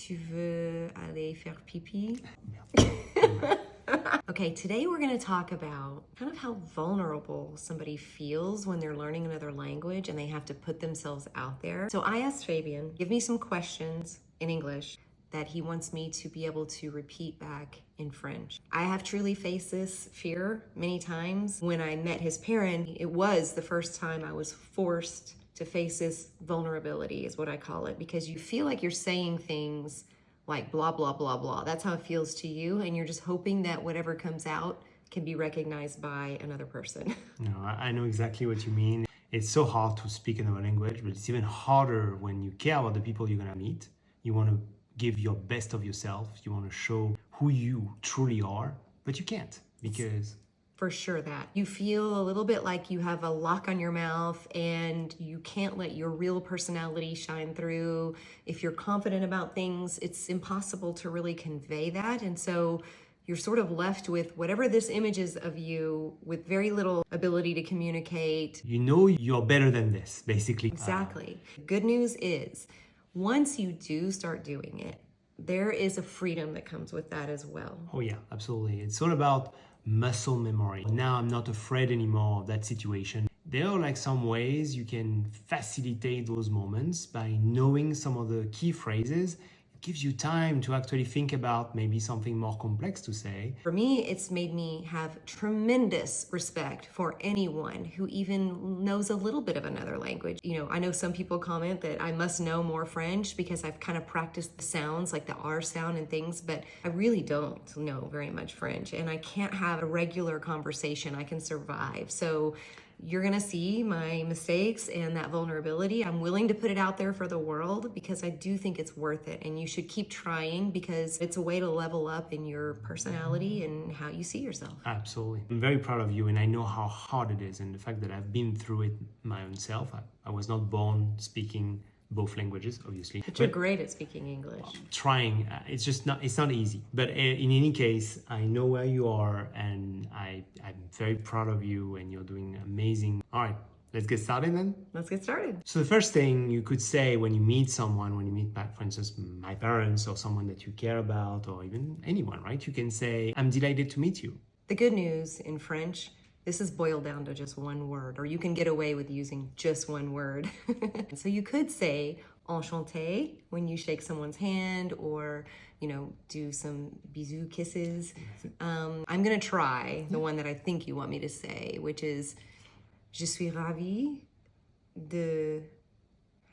Tu veux aller faire pipi? Okay, today we're going to talk about kind of how vulnerable somebody feels when they're learning another language and they have to put themselves out there. So I asked Fabien, give me some questions in English that he wants me to be able to repeat back in French. I have truly faced this fear many times. When I met his parent, it was the first time I was forced to face this vulnerability, is what I call it, because you feel like you're saying things like blah, blah, blah, blah. That's how it feels to you. And you're just hoping that whatever comes out can be recognized by another person. No, I know exactly what you mean. It's so hard to speak another language, but it's even harder when you care about the people you're gonna meet. You want to give your best of yourself. You want to show who you truly are, but you can't because... For sure that. You feel a little bit like you have a lock on your mouth and you can't let your real personality shine through. If you're confident about things, it's impossible to really convey that. And so you're sort of left with whatever this image is of you with very little ability to communicate. You know you're better than this, basically. Exactly. Good news is, once you do start doing it, there is a freedom that comes with that as well. Oh yeah, absolutely. It's all about muscle memory. Now I'm not afraid anymore of that situation. There are like some ways you can facilitate those moments by knowing some of the key phrases. It gives you time to actually think about maybe something more complex to say. For me, it's made me have tremendous respect for anyone who even knows a little bit of another language. You know, I know some people comment that I must know more French because I've kind of practiced the sounds, like the R sound and things, but I really don't know very much French, and I can't have a regular conversation I can survive. So you're gonna see my mistakes and that vulnerability. I'm willing to put it out there for the world because I do think it's worth it, and you should keep trying because it's a way to level up in your personality and how you see yourself. Absolutely. I'm very proud of you, and I know how hard it is, and the fact that I've been through it my own self. I was not born speaking both languages, obviously. But you're great at speaking English. Trying, it's not easy. But in any case, I know where you are, and I'm very proud of you, and you're doing amazing. All right, let's get started then. Let's get started. So the first thing you could say when you meet someone, when you meet, for instance, my parents or someone that you care about, or even anyone, right? You can say, I'm delighted to meet you. The good news in French, this is boiled down to just one word, or you can get away with using just one word. So you could say enchanté when you shake someone's hand, or, you know, do some bisous kisses. I'm gonna try the one that I think you want me to say, which is je suis ravie de,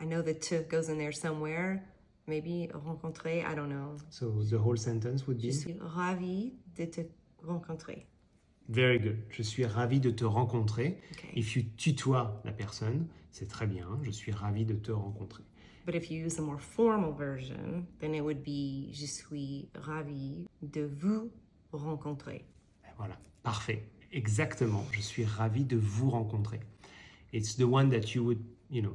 I know the te goes in there somewhere, maybe rencontrer, I don't know. So the whole sentence would be? Je suis ravie de te rencontrer. Very good. Je suis ravi de te rencontrer. Okay. If you tutoies la personne, c'est très bien. Je suis ravi de te rencontrer. But if you use the more formal version, then it would be je suis ravi de vous rencontrer. Voilà, parfait. Exactement. Je suis ravi de vous rencontrer. It's the one that you would,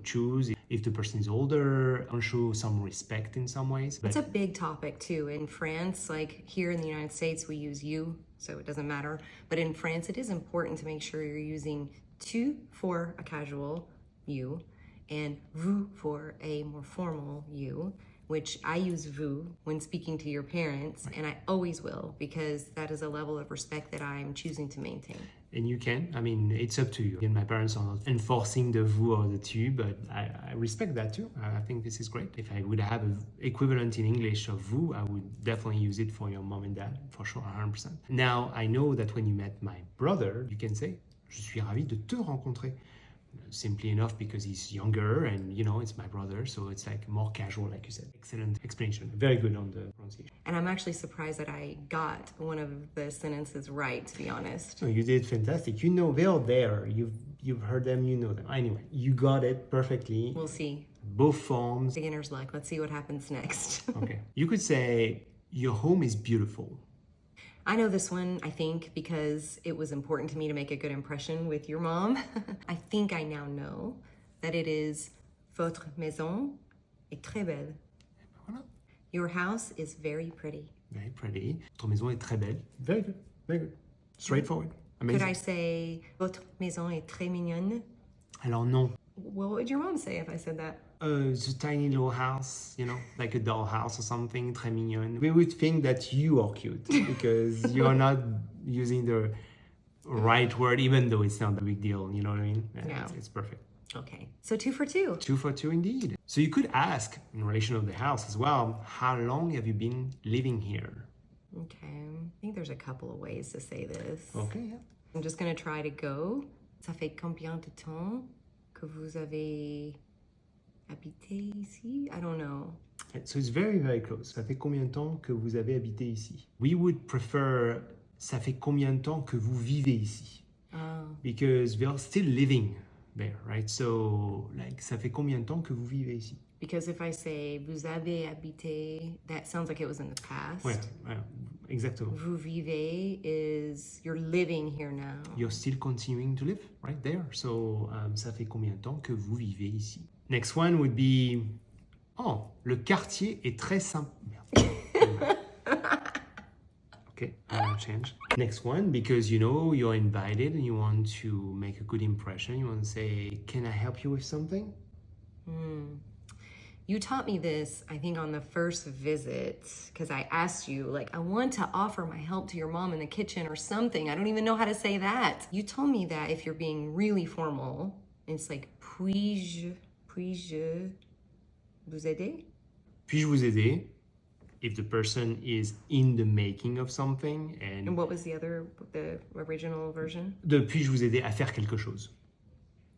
choose if the person is older and show some respect in some ways. It's a big topic too. In France, like here in the United States, we use you, so it doesn't matter. But in France, it is important to make sure you're using tu for a casual you and vous for a more formal you, which I use vous when speaking to your parents, right. And I always will, because that is a level of respect that I'm choosing to maintain. And you can, it's up to you. And my parents are not enforcing the vous or the tu, but I respect that too. I think this is great. If I would have an equivalent in English of vous, I would definitely use it for your mom and dad, for sure, 100%. Now, I know that when you met my brother, you can say, je suis ravi de te rencontrer. Simply enough because he's younger and, it's my brother, so it's like more casual, like you said. Excellent explanation. Very good on the pronunciation. And I'm actually surprised that I got one of the sentences right, to be honest. No, you did fantastic. They're there. You've heard them, you know them. Anyway, you got it perfectly. We'll see. Both forms. Beginner's luck. Let's see what happens next. Okay. You could say, your home is beautiful. I know this one, I think, because it was important to me to make a good impression with your mom. I think I now know that it is votre maison est très belle. Voilà. Your house is very pretty. Very pretty. Votre maison est très belle. Very good. Very good. Straightforward. Amazing. Could I say votre maison est très mignonne? Alors non. Well, what would your mom say if I said that? It's a tiny little house, you know, like a doll house or something, très mignon. We would think that you are cute because you are not using the right word, even though it's not a big deal, you know what I mean? Yeah. It's perfect. Okay, so 2 for 2. 2 for 2 indeed. So you could ask, in relation of the house as well, how long have you been living here? Okay, I think there's a couple of ways to say this. Okay, yeah. I'm just gonna try to go. Ça fait combien de temps que vous avez habité ici? I don't know. So it's very, very close. Ça fait combien de temps que vous avez habité ici? We would prefer ça fait combien de temps que vous vivez ici? Because we are still living there, right? So, like, ça fait combien de temps que vous vivez ici? Because if I say vous avez habité, that sounds like it was in the past. Ouais, exactement. Vous vivez is you're living here now. You're still continuing to live right there. So, ça fait combien de temps que vous vivez ici? Next one would be, oh, le quartier est très sympa. Okay, I'm gonna change. Next one, because you know you're invited and you want to make a good impression. You want to say, can I help you with something? You taught me this, I think, on the first visit, because I asked you, like, I want to offer my help to your mom in the kitchen or something. I don't even know how to say that. You told me that if you're being really formal, it's like, puis-je vous aider? Puis-je vous aider? If the person is in the making of something and what was the original version? De puis-je vous aider à faire quelque chose?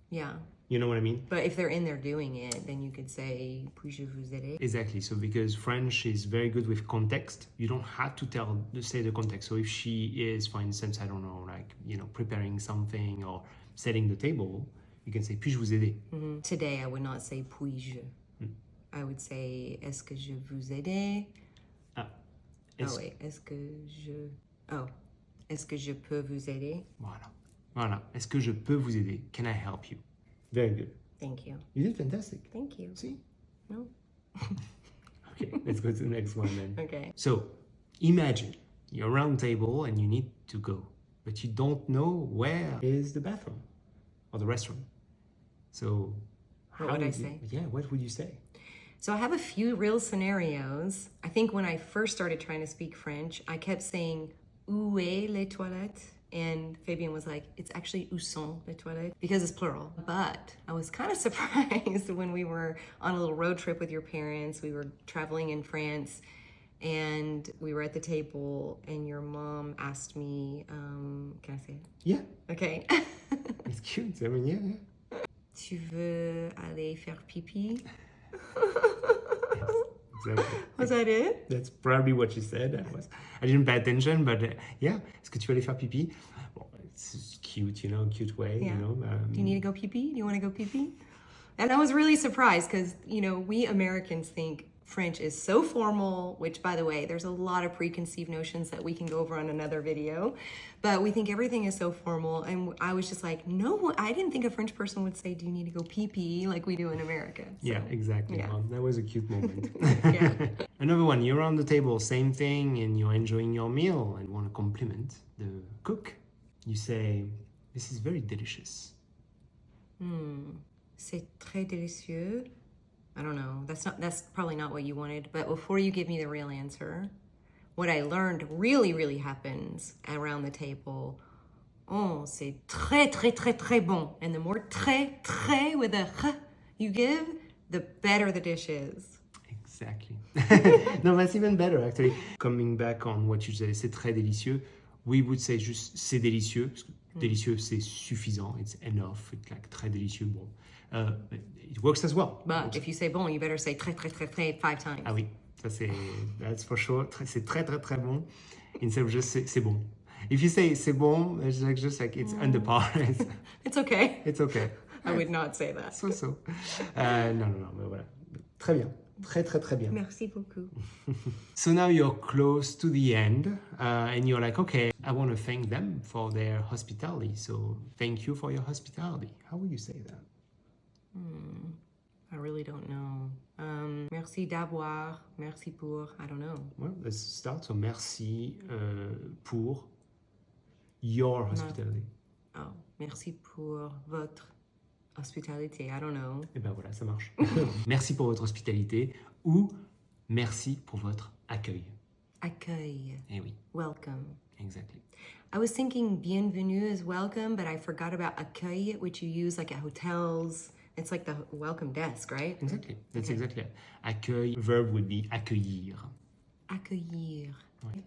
Yeah. You know what I mean? But if they're in there doing it, then you could say, puis-je vous aider? Exactly. So because French is very good with context, you don't have to say the context. So if she is, for instance, I don't know, like, you know, preparing something or setting the table, you can say, puis-je vous aider? Today, I would not say puis-je. I would say, est-ce que je vous aider? Est-ce que je peux vous aider? Voilà. Est-ce que je peux vous aider? Can I help you? Very good. Thank you. You did fantastic. Thank you. See? No. Okay, let's go to the next one then. Okay. So, imagine you're around the table and you need to go, but you don't know where is the bathroom or the restroom. So, what would I say? Yeah, what would you say? So I have a few real scenarios. I think when I first started trying to speak French, I kept saying, où est les toilettes? And Fabien was like, it's actually où sont les toilettes? Because it's plural. But I was kind of surprised when we were on a little road trip with your parents. We were traveling in France and we were at the table and your mom asked me, can I say it? Yeah. Okay. It's cute. I mean, yeah. Tu veux aller faire pipi? Exactly. Was that it? That's probably what she said. I didn't pay attention, but yeah. Est-ce que tu veux aller faire pipi? Well, it's cute, you know, cute way, yeah. You know. Do you need to go pee-pee? Do you want to go pee-pee? And I was really surprised because, you know, we Americans think French is so formal, which, by the way, there's a lot of preconceived notions that we can go over on another video, but we think everything is so formal. And I was just like, no, I didn't think a French person would say, do you need to go pee-pee like we do in America? So, yeah, exactly. Yeah. Well, that was a cute moment. Yeah. Another one, you're on the table, same thing, and you're enjoying your meal and want to compliment the cook. You say, this is very delicious. C'est très délicieux. I don't know. That's probably not what you wanted. But before you give me the real answer, what I learned really happens around the table. Oh, c'est très, très, très, très bon. And the more très with a h you give, the better the dish is. Exactly. No, that's even better, actually. Coming back on what you said, c'est très délicieux. We would say juste c'est délicieux. Parce que délicieux, c'est suffisant. It's enough. It's like très délicieux. Bon. It works as well. But if you say bon, you better say très, très, très, très 5 times. Ah oui, that's for sure. C'est très, très, très bon. Instead of just c'est bon. If you say c'est bon, it's just like it's under par. It's okay. It's okay. I would not say that. So. Non, mais voilà. Très bien. Très, très, très bien. Merci beaucoup. So now you're close to the end and you're like, okay, I want to thank them for their hospitality. So thank you for your hospitality. How would you say that? I really don't know. Merci d'avoir, merci pour, I don't know. Well, let's start. So merci pour your hospitality. Oh, merci pour votre Hospitality, I don't know. Et ben voilà, ça marche. Merci pour votre hospitalité ou merci pour votre accueil. Accueil. Eh oui, Welcome. exactly. I was thinking bienvenue is welcome, but I forgot about accueil, which you use like at hotels. It's like the welcome desk, right? Exactly. That's Okay. exactly it. Accueil, verb would be accueillir. Accueillir.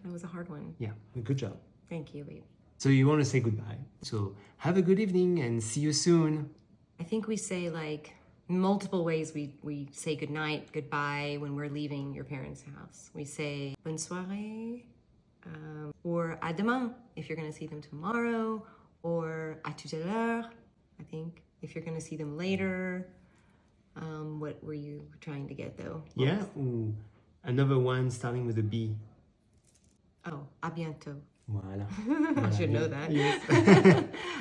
That was a hard one. Yeah, good job. Thank you, babe. So you want to say goodbye. So have a good evening and see you soon. I think we say like multiple ways we say goodnight, goodbye when we're leaving your parents' house. We say bonne soirée, or à demain if you're going to see them tomorrow, or à tout à l'heure, I think, if you're going to see them later. What were you trying to get though? Yeah, ooh, another one starting with a B. Oh, à bientôt. Voilà. I should know that. Yes.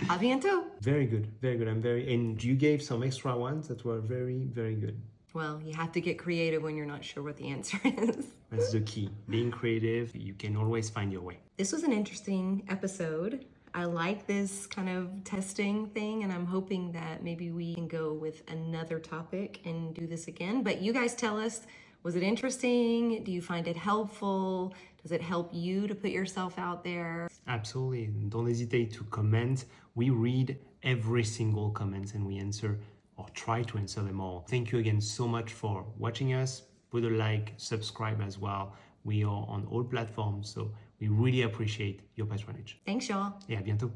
À bientôt. Very good, very good. And you gave some extra ones that were very, very good. Well, you have to get creative when you're not sure what the answer is. That's the key. Being creative, you can always find your way. This was an interesting episode. I like this kind of testing thing, and I'm hoping that maybe we can go with another topic and do this again. But you guys tell us, was it interesting? Do you find it helpful? Does it help you to put yourself out there? Absolutely. Don't hesitate to comment. We read every single comment and we answer or try to answer them all. Thank you again so much for watching us. Put a like, subscribe as well. We are on all platforms, so we really appreciate your patronage. Thanks, y'all. Et à bientôt.